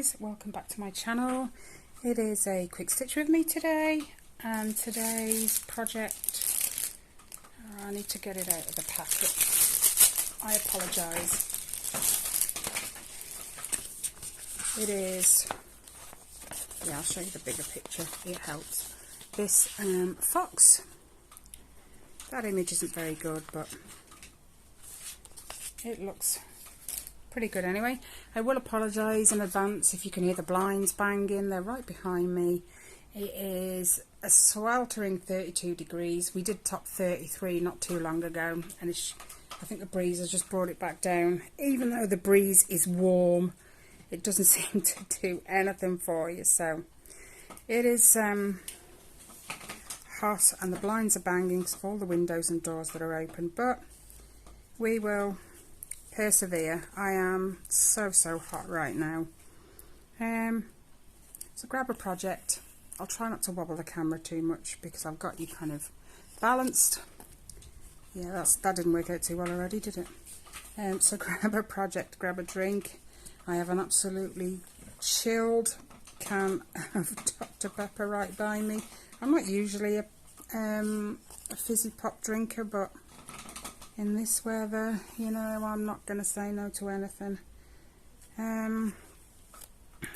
guys, welcome back to my channel. It is a quick stitch with me today, and today's project, I need to get it out of the packet, I apologise. It is, yeah, I'll show you the bigger picture, it helps. This fox, that image isn't very good, but it looks pretty good anyway. I will apologise in advance if you can hear the blinds banging, they're right behind me. It is a sweltering 32 degrees. We did top 33 not too long ago, and I think the breeze has just brought it back down. Even though the breeze is warm, it doesn't seem to do anything for you. So it is hot, and the blinds are banging because of all the windows and doors that are open, but we will persevere. I am so hot right now. So grab a project. I'll try not to wobble the camera too much because I've got you kind of balanced. Yeah, that didn't work out too well already, did it? So grab a project, grab a drink. I have an absolutely chilled can of Dr. Pepper right by me. I'm not usually a fizzy pop drinker, but in this weather, you know, I'm not going to say no to anything.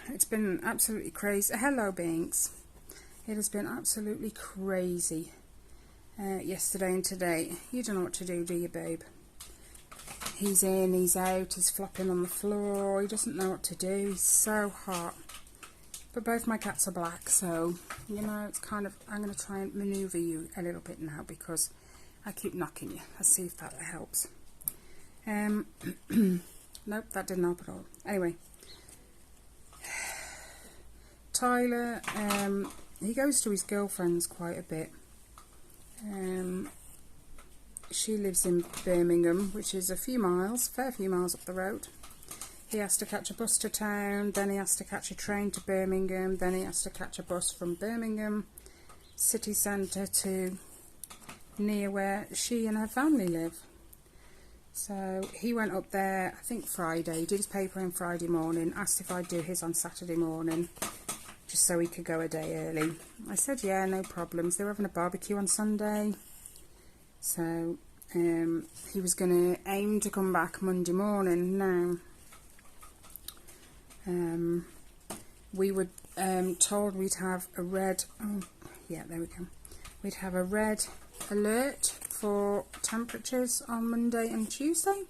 It's been absolutely crazy. Hello, Binks. It has been absolutely crazy yesterday and today. You don't know what to do you, babe? He's in, he's out, he's flopping on the floor. He doesn't know what to do. He's so hot. But both my cats are black, so, you know, it's kind of, I'm going to try and manoeuvre you a little bit now because I keep knocking you. Let's see if that helps. Nope, that didn't help at all. Anyway, Tyler, he goes to his girlfriend's quite a bit. She lives in Birmingham, which is a fair few miles up the road. He has to catch a bus to town, then he has to catch a train to Birmingham, then he has to catch a bus from Birmingham city centre to near where she and her family live. So he went up there, I think Friday, did his paper on Friday morning, asked if I'd do his on Saturday morning, just so he could go a day early. I said, yeah, no problems. They were having a barbecue on Sunday. So he was going to aim to come back Monday morning. Now, we were told we'd have a red, oh, yeah, there we go. We'd have a red alert for temperatures on Monday and Tuesday.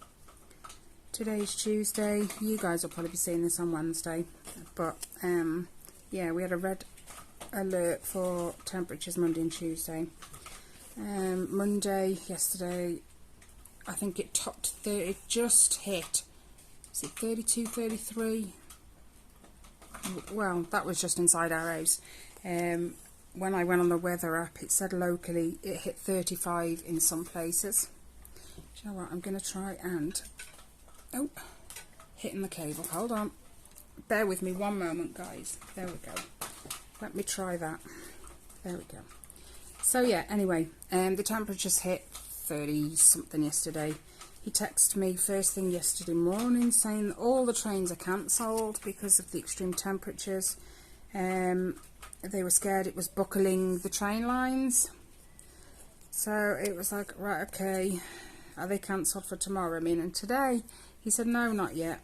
Today's Tuesday. You guys will probably be seeing this on Wednesday. But, yeah, we had a red alert for temperatures Monday and Tuesday. Monday, yesterday, I think it topped 30, it just hit, is it 32, 33? Well, that was just inside our house. When I went on the weather app, it said locally it hit 35 in some places. Do you know what? I'm going to try and... Oh, hitting the cable. Hold on. Bear with me one moment, guys. There we go. Let me try that. There we go. So, yeah, anyway, the temperatures hit 30-something yesterday. He texted me first thing yesterday morning saying that all the trains are cancelled because of the extreme temperatures. They were scared it was buckling the train lines. So it was like, right, okay, are they cancelled for tomorrow? I mean, and today, he said, no, not yet.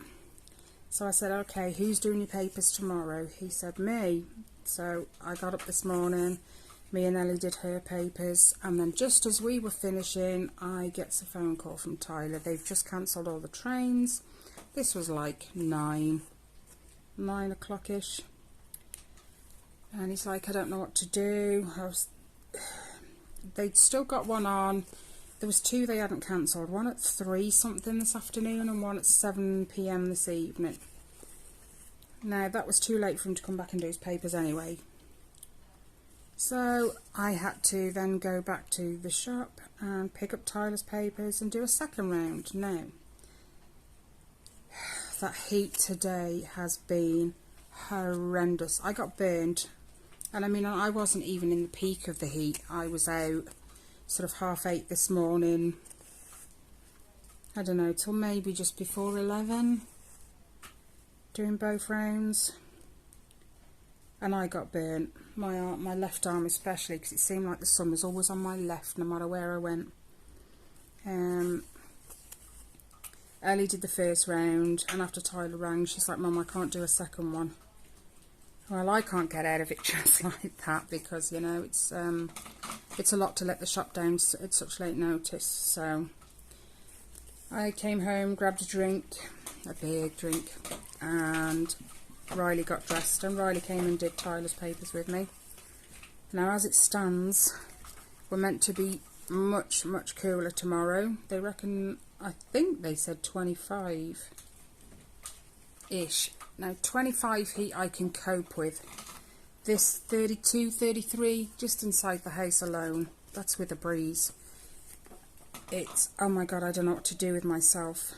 So I said, okay, who's doing your papers tomorrow? He said, me. So I got up this morning, me and Ellie did her papers, and then just as we were finishing, I get a phone call from Tyler. They've just cancelled all the trains. This was like 9 o'clock-ish. And he's like, I don't know what to do. They'd still got one on. There was 2 they hadn't cancelled. One at 3 something this afternoon and one at 7 PM this evening. Now, that was too late for him to come back and do his papers anyway. So I had to then go back to the shop and pick up Tyler's papers and do a second round. Now, that heat today has been horrendous. I got burned. And I mean, I wasn't even in the peak of the heat. I was out sort of 8:30 this morning. I don't know, till maybe just before 11. doing both rounds, and I got burnt. My left arm especially, because it seemed like the sun was always on my left no matter where I went. Ellie did the first round, and after Tyler rang, she's like, "Mum, I can't do a second one." Well, I can't get out of it just like that, because, you know, it's a lot to let the shop down at such late notice. So I came home, grabbed a drink, a big drink, and Riley got dressed, and Riley came and did Tyler's papers with me. Now, as it stands, we're meant to be much, much cooler tomorrow. They reckon, I think they said 25-ish. Now, 25 heat I can cope with. This 32, 33, just inside the house alone, that's with a breeze. It's, oh my God, I don't know what to do with myself.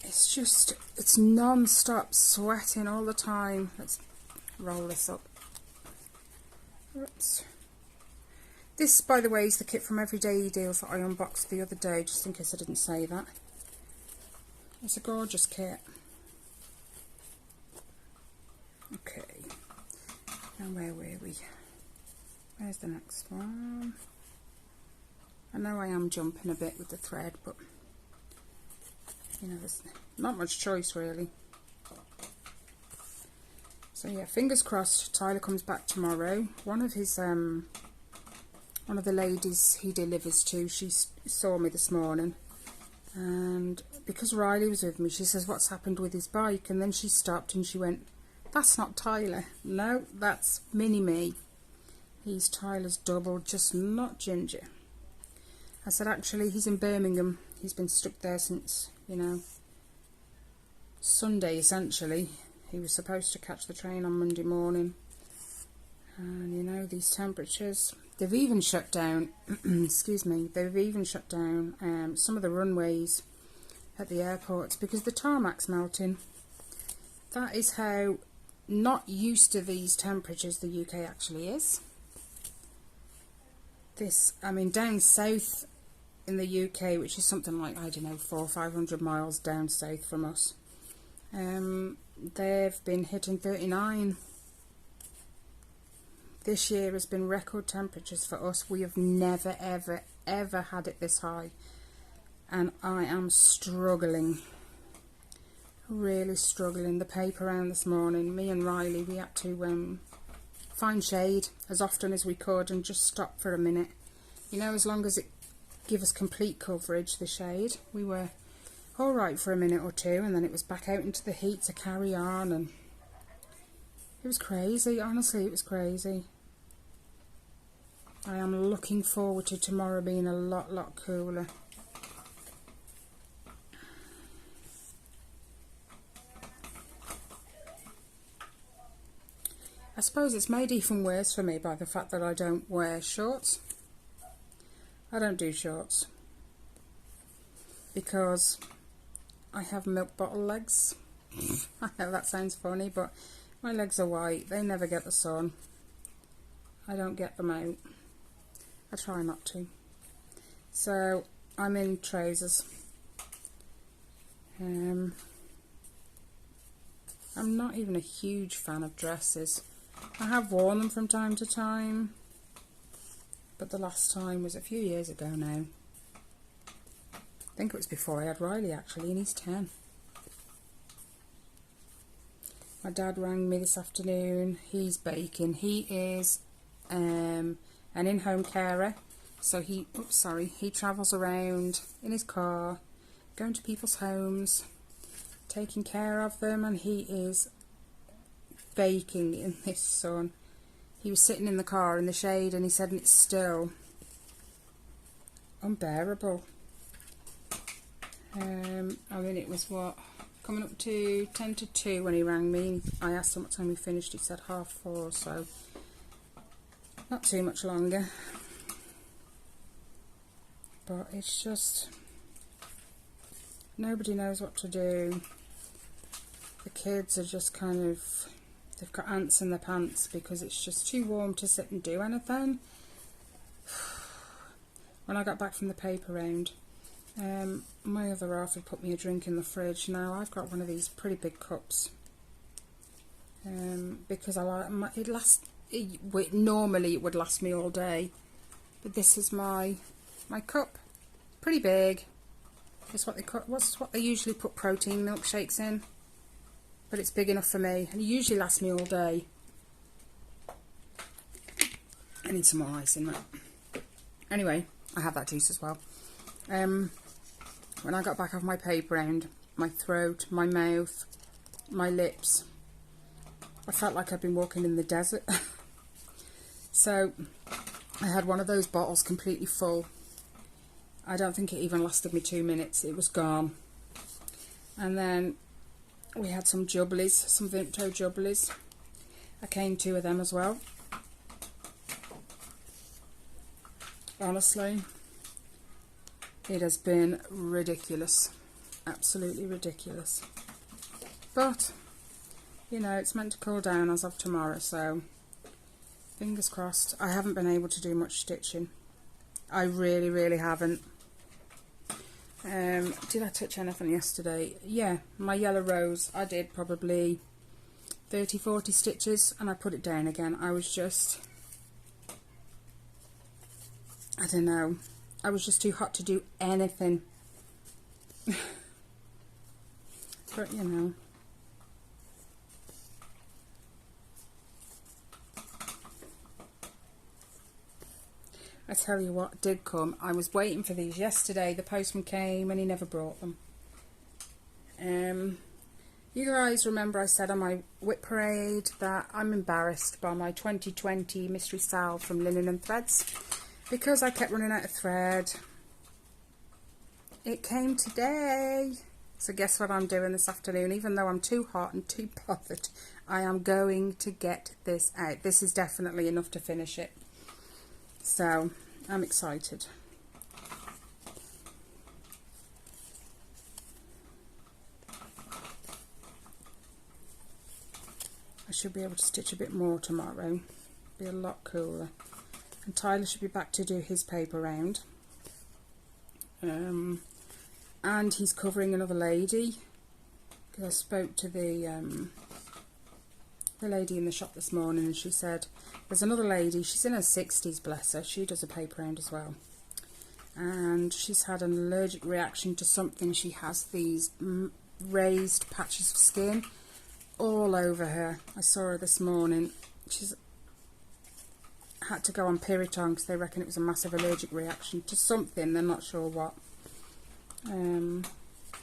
It's just, it's non-stop sweating all the time. Let's roll this up. Oops. This, by the way, is the kit from Everyday Deals that I unboxed the other day, just in case I didn't say that. It's a gorgeous kit. Okay. Now where were we? Where's the next one? I know I am jumping a bit with the thread, but you know, there's not much choice really. So yeah, fingers crossed Tyler comes back tomorrow. One of the ladies he delivers to, she saw me this morning, and because Riley was with me, she says, "What's happened with his bike?" And then she stopped and she went, "That's not Tyler." No, that's Mini-Me. He's Tyler's double, just not Ginger. I said, actually, he's in Birmingham. He's been stuck there since, you know, Sunday essentially. He was supposed to catch the train on Monday morning. And you know, these temperatures, they've even shut down, excuse me, they've even shut down some of the runways at the airports because the tarmac's melting. That is how not used to these temperatures the UK actually is. This, I mean, down south in the UK, which is something like, I don't know, 400 or 500 miles down south from us, they've been hitting 39. This year has been record temperatures for us. We have never, ever, ever had it this high. And I am struggling. Really struggling. The paper round this morning, me and Riley, we had to find shade as often as we could and just stop for a minute. You know, as long as it give us complete coverage, the shade. We were alright for a minute or two, and then it was back out into the heat to carry on, and it was crazy. Honestly, it was crazy. I am looking forward to tomorrow being a lot cooler. I suppose it's made even worse for me by the fact that I don't wear shorts. I don't do shorts because I have milk bottle legs. I know that sounds funny, but my legs are white. They never get the sun. I don't get them out. I try not to. So I'm in trousers. I'm not even a huge fan of dresses. I have worn them from time to time, but the last time was a few years ago now. I think it was before I had Riley actually, and he's 10. My dad rang me this afternoon. He's baking. He is an in-home carer, so he travels around in his car, going to people's homes, taking care of them, and he is baking in this sun. He was sitting in the car in the shade, and he said it's still unbearable. I mean, it was what, coming up to 10 to 2 when he rang me. I asked him what time he finished. He said 4:30, so not too much longer. But it's just, nobody knows what to do. The kids are just kind of, they've got ants in their pants because it's just too warm to sit and do anything. When I got back from the paper round, My other half had put me a drink in the fridge. Now I've got one of these pretty big cups, because I like normally it would last me all day, but this is my cup, pretty big. It's what they usually put protein milkshakes in, but it's big enough for me, and it usually lasts me all day. I need some more ice in that. Anyway, I have that juice as well. When I got back off my paper round, my throat, my mouth, my lips, I felt like I'd been walking in the desert. So I had one of those bottles completely full. I don't think it even lasted me 2 minutes. It was gone. And then we had some jubblies, some Vimto jubblies. I came 2 of them as well. Honestly, it has been ridiculous. Absolutely ridiculous. But, you know, it's meant to cool down as of tomorrow, so fingers crossed. I haven't been able to do much stitching. I really, really haven't. Did I touch anything yesterday? Yeah, my yellow rose, I did probably 30-40 stitches, and I put it down again. I was just, I don't know, I was just too hot to do anything. But you know, I tell you what did come. I was waiting for these yesterday. The postman came and he never brought them. You guys remember I said on my whip parade that I'm embarrassed by my 2020 mystery salve from Linen and Threads because I kept running out of thread. It came today. So guess what I'm doing this afternoon? Even though I'm too hot and too bothered, I am going to get this out. This is definitely enough to finish it. So, I'm excited. I should be able to stitch a bit more tomorrow. Be a lot cooler. And Tyler should be back to do his paper round. And he's covering another lady. Because I spoke to the lady in the shop this morning, and she said there's another lady, she's in her 60s, bless her, she does a paper round as well, and she's had an allergic reaction to something. She has these raised patches of skin all over her. I saw her this morning. She's had to go on Piriton because they reckon it was a massive allergic reaction to something, they're not sure what.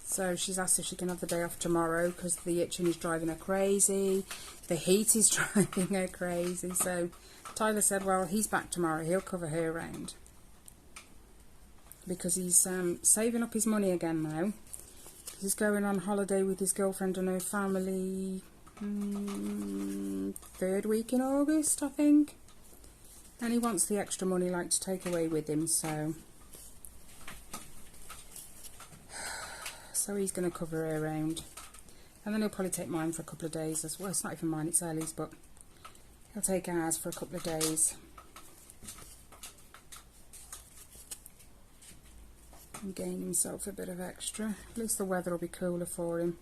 So she's asked if she can have the day off tomorrow because the itching is driving her crazy. The heat is driving her crazy. So Tyler said, well, he's back tomorrow. He'll cover her round. Because he's saving up his money again now. He's going on holiday with his girlfriend and her family 3rd week in August, I think. And he wants the extra money like to take away with him, so he's going to cover her around. And then he'll probably take mine for a couple of days as well. It's not even mine, it's Ellie's, but he'll take ours for a couple of days. And gain himself a bit of extra. At least the weather will be cooler for him.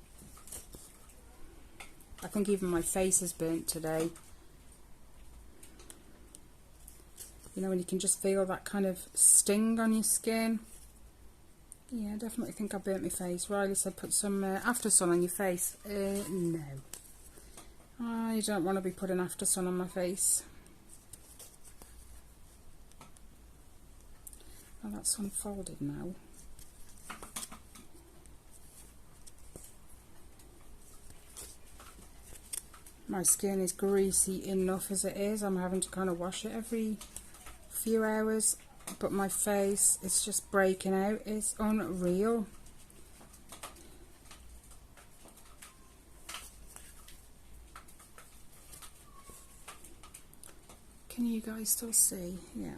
I think even my face is burnt today. You know, when you can just feel that kind of sting on your skin. Yeah, I definitely think I burnt my face. Riley said put some after sun on your face. No. I don't want to be putting after sun on my face. Oh, that's unfolded now. My skin is greasy enough as it is. I'm having to kind of wash it every few hours. But my face is just breaking out. It's unreal. Can you guys still see? Yeah.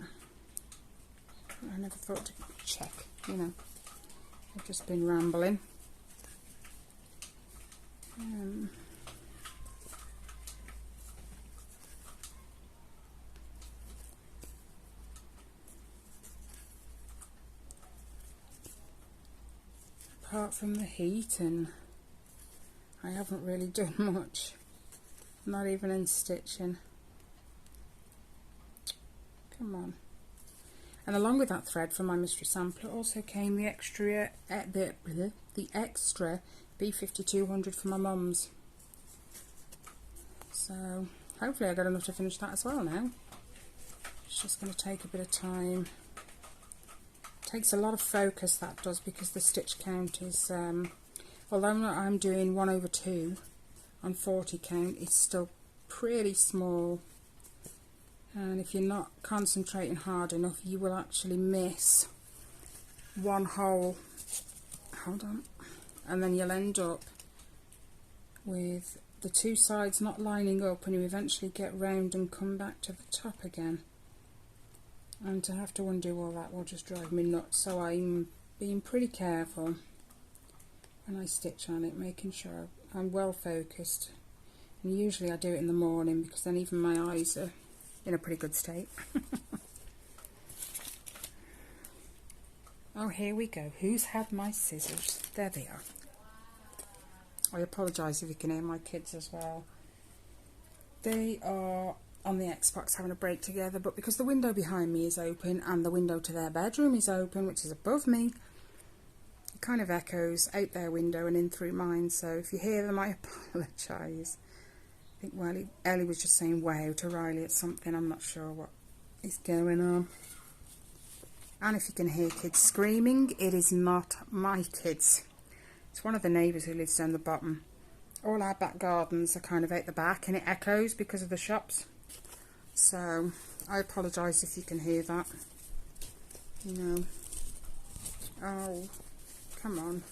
I never thought to check, you know. I've just been rambling. apart from the heat, and I haven't really done much, not even in stitching. Come on. And along with that thread from my mystery sampler also came the extra B5200 for my mum's. So hopefully I got enough to finish that as well now. It's just going to take a bit of time. It takes a lot of focus, that does, because the stitch count is, although I'm doing 1/2 on 40 count, it's still pretty small. And if you're not concentrating hard enough, you will actually miss one hole. Hold on. And then you'll end up with the two sides not lining up, and you eventually get round and come back to the top again. And to have to undo all that will just drive me nuts. So I'm being pretty careful when I stitch on it, making sure I'm well focused. And usually I do it in the morning, because then even my eyes are in a pretty good state. Oh, here we go. Who's had my scissors? There they are. I apologise if you can hear my kids as well. They are on the Xbox having a break together, but because the window behind me is open and the window to their bedroom is open, which is above me, it kind of echoes out their window and in through mine. So if you hear them, I apologise. I think Ellie was just saying wow to Riley at something. I'm not sure what is going on. And if you can hear kids screaming, it is not my kids. It's one of the neighbours who lives down the bottom. All our back gardens are kind of out the back, and it echoes because of the shops. So I apologise if you can hear that. You know. Oh, come on.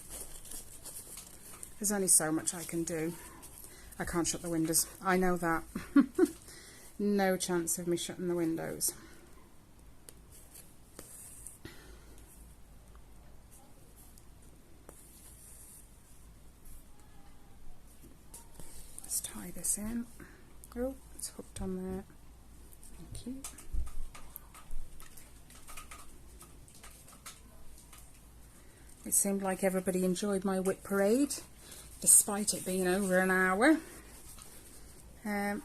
There's only so much I can do. I can't shut the windows. I know that. No chance of me shutting the windows. Let's tie this in. Oh, it's hooked on there. Thank you. It seemed like everybody enjoyed my whip parade, despite it being over an hour.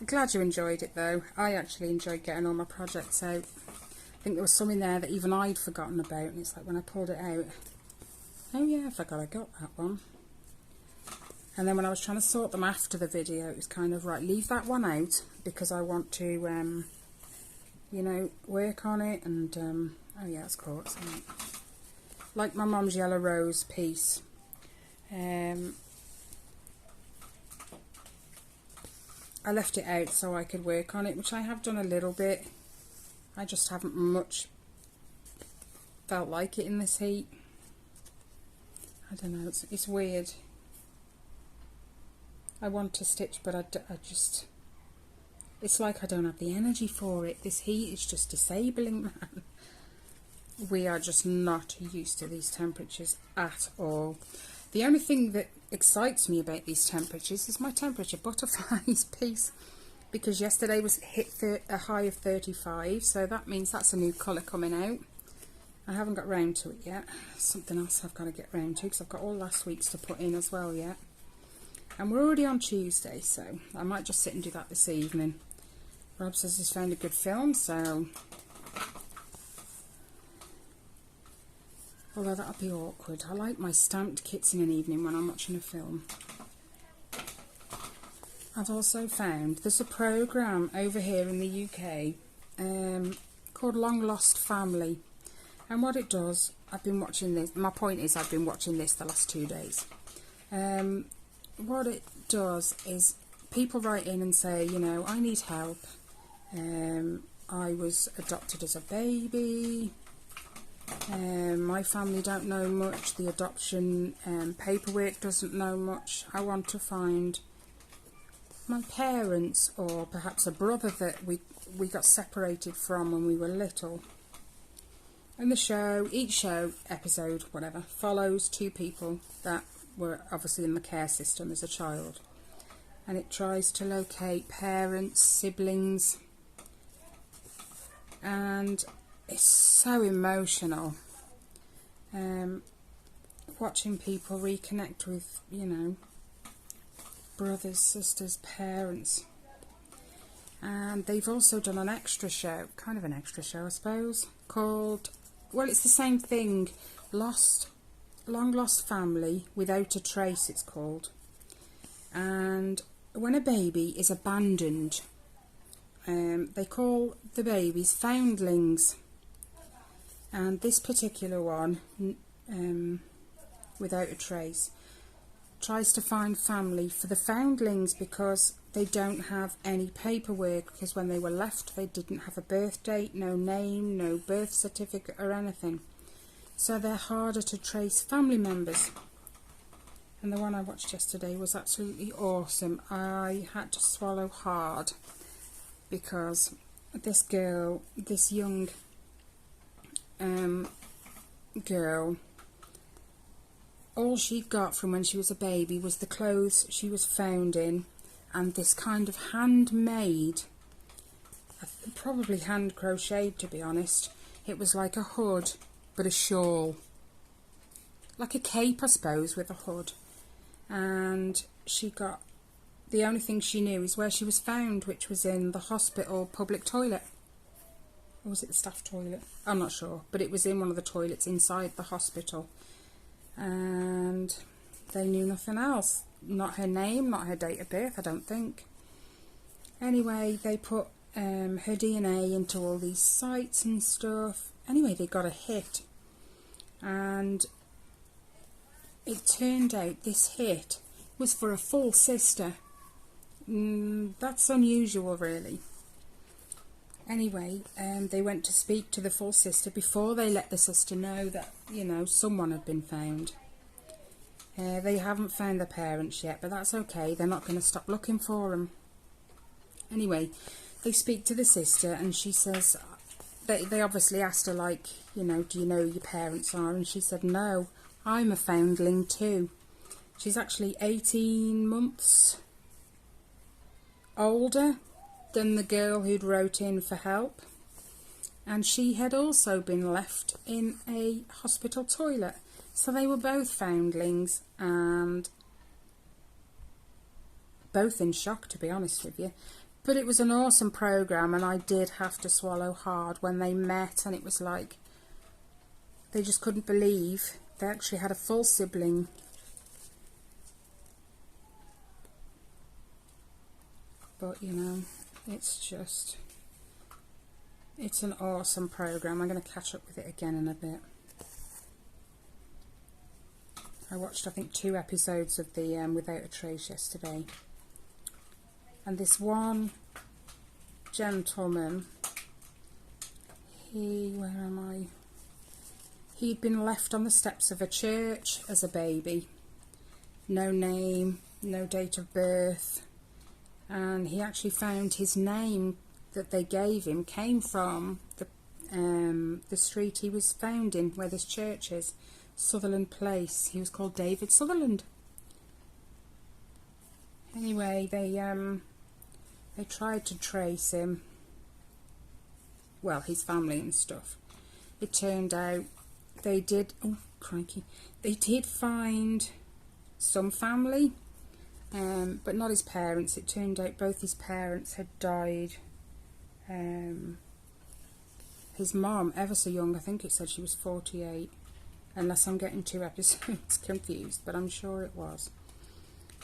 Glad you enjoyed it though. I actually enjoyed getting all my projects out. I think there was some in there that even I'd forgotten about, and it's like when I pulled it out, oh yeah, I forgot I got that one. And then when I was trying to sort them after the video, it was kind of, right, leave that one out, because I want to, you know, work on it. And, oh yeah, it's caught something. Like my mum's yellow rose piece. I left it out so I could work on it, which I have done a little bit. I just haven't much felt like it in this heat. I don't know, it's weird. I want to stitch, but I just, it's like I don't have the energy for it. This heat is just disabling, man. We are just not used to these temperatures at all. The only thing that excites me about these temperatures is my temperature butterflies piece, because yesterday was hit a high of 35, so that means that's a new colour coming out. I haven't got round to it yet. Something else I've got to get round to, because I've got all last week's to put in as well yet. And we're already on Tuesday, so I might just sit and do that this evening. Rob says he's found a good film, so... Although that'll be awkward. I like my stamped kits in an evening when I'm watching a film. I've also found there's a programme over here in the UK called Long Lost Family. And what it does, I've been watching this, my point is I've been watching this the last 2 days. What it does is people write in and say, you know, I need help. I was adopted as a baby. My family don't know much. The adoption paperwork doesn't know much. I want to find my parents, or perhaps a brother that we got separated from when we were little. And the show, each show, episode, whatever, follows 2 people that were obviously in the care system as a child. And it tries to locate parents, siblings, and it's so emotional. watching people reconnect with, you know, brothers, sisters, parents. And they've also done an extra show, kind of an extra show I suppose, called, well, it's the same thing, Long Lost Family Without a Trace it's called. And when a baby is abandoned, they call the babies foundlings. And this particular one, Without a Trace, tries to find family for the foundlings because they don't have any paperwork, because when they were left they didn't have a birth date, no name, no birth certificate or anything. So they're harder to trace family members. And the one I watched yesterday was absolutely awesome. I had to swallow hard because this girl, this young girl, all she got from when she was a baby was the clothes she was found in and this kind of handmade, probably hand crocheted to be honest. It was like a hood but a shawl, like a cape I suppose with a hood. And she got, the only thing she knew is where she was found, which was in the hospital public toilet. Or was it the staff toilet? I'm not sure, but it was in one of the toilets inside the hospital. And they knew nothing else. Not her name, not her date of birth, I don't think. Anyway, they put her DNA into all these sites and stuff. Anyway, they got a hit. And it turned out this hit was for a full sister. That's unusual, really. Anyway, they went to speak to the full sister before they let the sister know that, you know, someone had been found. They haven't found the parents yet, but that's okay. They're not going to stop looking for them. Anyway, they speak to the sister and she says, they obviously asked her, like, you know, do you know who your parents are? And she said, no, I'm a foundling too. She's actually 18 months older than the girl who'd wrote in for help. And she had also been left in a hospital toilet. So they were both foundlings and both in shock, to be honest with you. But it was an awesome programme and I did have to swallow hard when they met, and it was like they just couldn't believe they actually had a full sibling. But, you know, it's an awesome programme. I'm going to catch up with it again in a bit. I watched, I think, 2 episodes of the Without a Trace yesterday. And this one gentleman, where am I? He'd been left on the steps of a church as a baby. No name, no date of birth. And he actually found his name that they gave him came from the street he was found in, where this church is, Sutherland Place. He was called David Sutherland. Anyway, they tried to trace him, well, his family and stuff. It turned out they did, oh crikey, they did find some family, but not his parents. It turned out both his parents had died. His mom, ever so young, I think it said she was 48, unless I'm getting 2 episodes confused, but I'm sure it was.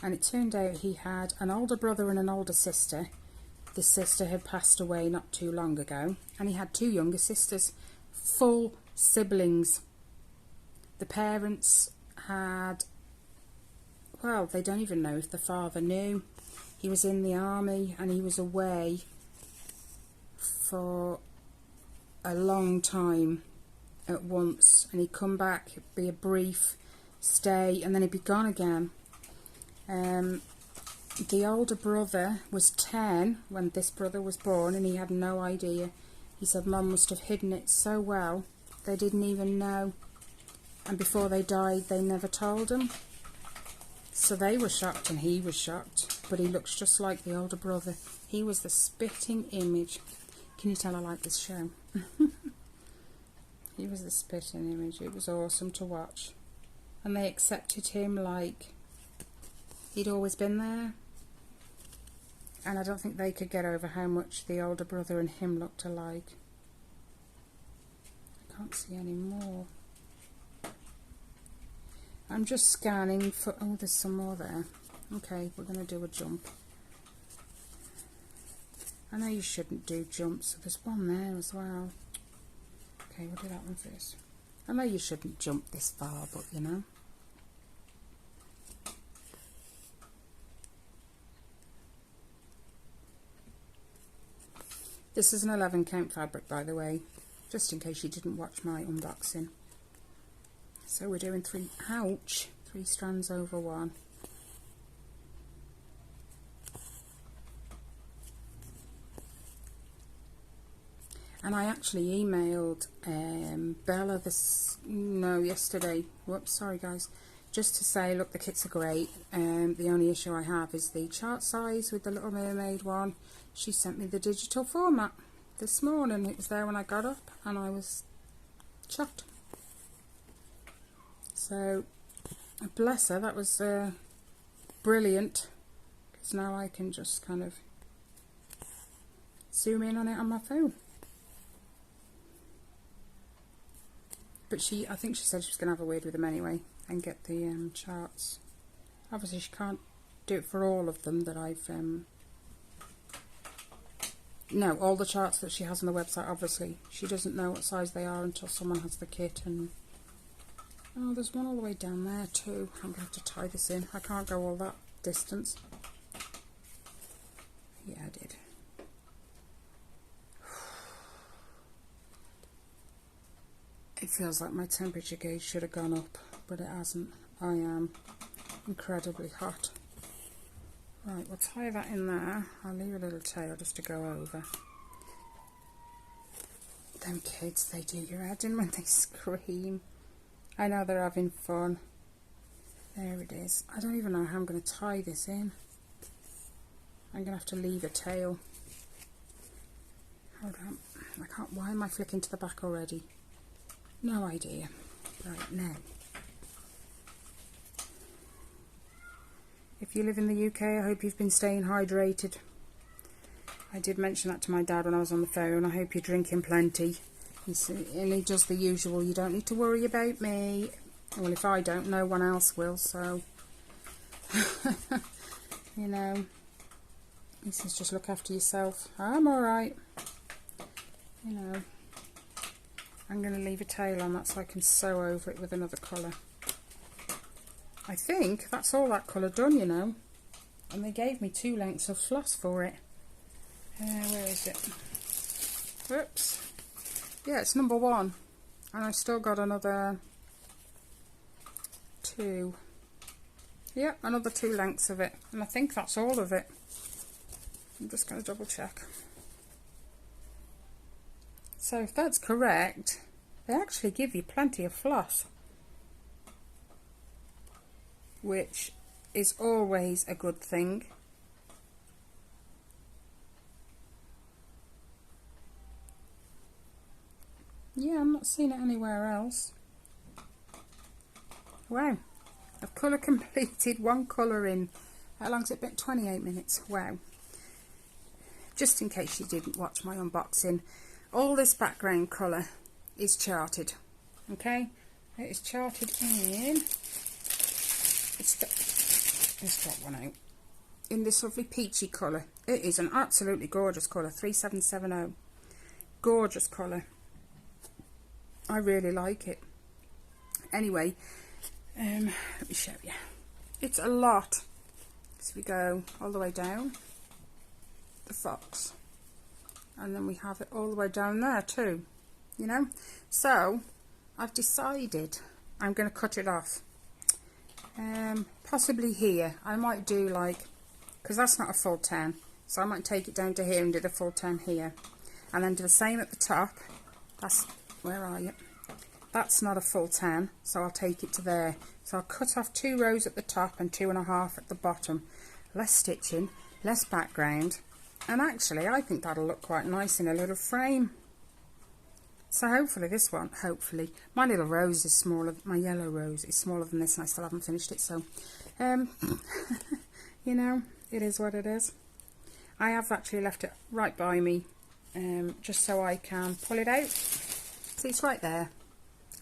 And it turned out he had an older brother and an older sister. The sister had passed away not too long ago, and he had 2 younger sisters, full siblings. The parents had, well, they don't even know if the father knew. He was in the army and he was away for a long time at once, and he'd come back, it'd be a brief stay, and then he'd be gone again. The older brother was 10 when this brother was born, and he had no idea. He said Mum must have hidden it so well they didn't even know, and before they died they never told him. So they were shocked and he was shocked, but he looks just like the older brother. He was the spitting image. Can you tell I like this show? He was the spitting image. It was awesome to watch. and they accepted him like he'd always been there. And I don't think they could get over how much the older brother and him looked alike. I can't see any more. I'm just scanning for... oh, there's some more there. Okay, we're going to do a jump. I know you shouldn't do jumps, so there's one there as well. Okay, we'll do that one first. I know you shouldn't jump this far, but you know. This is an 11 count fabric, by the way, just in case you didn't watch my unboxing. So we're doing 3 strands over 1. And I actually emailed Bella yesterday. Whoops, sorry guys. Just to say, look, the kits are great. The only issue I have is the chart size with the Little Mermaid one. She sent me the digital format this morning. It was there when I got up and I was shocked. So, bless her, that was brilliant. Because now I can just kind of zoom in on it on my phone. But I think she said she was going to have a word with them anyway and get the charts. Obviously she can't do it for all of them that I've... no, all the charts that she has on the website, obviously. She doesn't know what size they are until someone has the kit. And oh, there's one all the way down there too. I'm going to have to tie this in. I can't go all that distance. Yeah, I did. It feels like my temperature gauge should have gone up, but it hasn't. I am incredibly hot. Right, we'll tie that in there. I'll leave a little tail just to go over. Them kids, they do your head in when they scream. I know they're having fun. There it is. I don't even know how I'm going to tie this in. I'm going to have to leave a tail. Hold on. I can't. Why am I flicking to the back already? No idea. Right, now. If you live in the UK, I hope you've been staying hydrated. I did mention that to my dad when I was on the phone. I hope you're drinking plenty. And he does the usual, you don't need to worry about me. Well, if I don't, no one else will, so... you know. He says, just look after yourself. I'm alright. You know. I'm going to leave a tail on that so I can sew over it with another colour. I think that's all that colour done, you know. And they gave me 2 lengths of floss for it. Where is it? Oops. Yeah, it's number 1. And I've still got another 2. Yeah, another 2 lengths of it. And I think that's all of it. I'm just going to double check. So if that's correct, they actually give you plenty of floss. Which is always a good thing. Yeah, I'm not seeing it anywhere else. Wow. I've colour completed 1 colour in. How long's it been? 28 minutes. Wow. Just in case you didn't watch my unboxing, all this background colour is charted. Okay? It is charted in... Let's get one out. In this lovely peachy colour. It is an absolutely gorgeous colour. 3770. Gorgeous colour. I really like it. Anyway, let me show you. It's a lot. So we go all the way down the fox. And then we have it all the way down there too. You know? So, I've decided I'm going to cut it off. Possibly here. I might do like, because that's not a full 10, so I might take it down to here and do the full 10 here, and then do the same at the top. That's, where are you? That's not a full 10, so I'll take it to there. So I'll cut off 2 rows at the top and 2.5 at the bottom. Less stitching, less background, and actually I think that'll look quite nice in a little frame. So hopefully this one, hopefully, my little rose is smaller, my yellow rose is smaller than this, and I still haven't finished it, so, you know, it is what it is. I have actually left it right by me, just so I can pull it out. See, it's right there.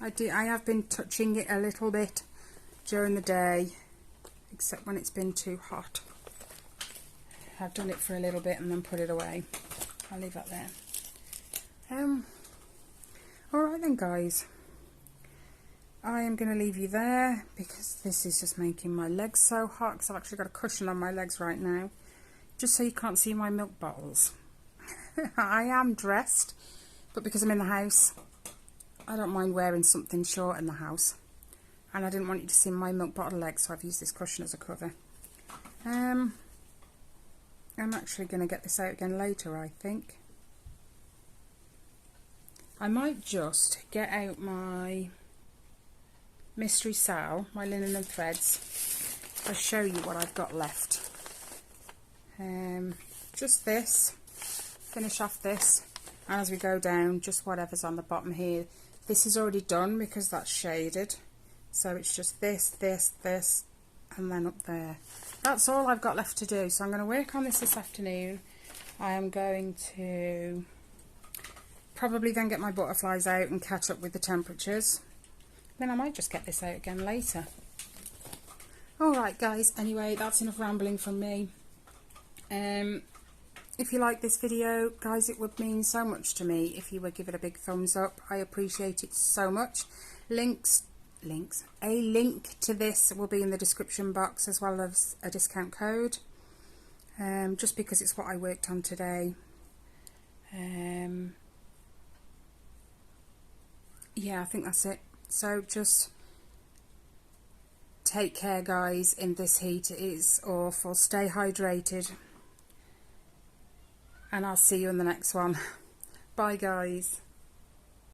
I have been touching it a little bit during the day, except when it's been too hot. I've done it for a little bit and then put it away. I'll leave that there. Alright then, guys. I am going to leave you there because this is just making my legs so hot, because I've actually got a cushion on my legs right now, just so you can't see my milk bottles. I am dressed, but because I'm in the house, I don't mind wearing something short in the house, and I didn't want you to see my milk bottle legs, so I've used this cushion as a cover. I'm actually going to get this out again later, I think. I might just get out my mystery sal, my linen and threads. I'll show you what I've got left. Just this, finish off this, and as we go down, just whatever's on the bottom here. This is already done because that's shaded, so it's just this, this, this, and then up there. That's all I've got left to do, so I'm going to work on this afternoon. I am going to probably then get my butterflies out and catch up with the temperatures. Then I might just get this out again later. Alright guys, anyway, that's enough rambling from me. If you like this video, guys, it would mean so much to me if you would give it a big thumbs up. I appreciate it so much. A link to this will be in the description box, as well as a discount code, just because it's what I worked on today. Yeah, I think that's it. So just take care, guys, in this heat. It is awful. Stay hydrated, and I'll see you in the next one. Bye, guys.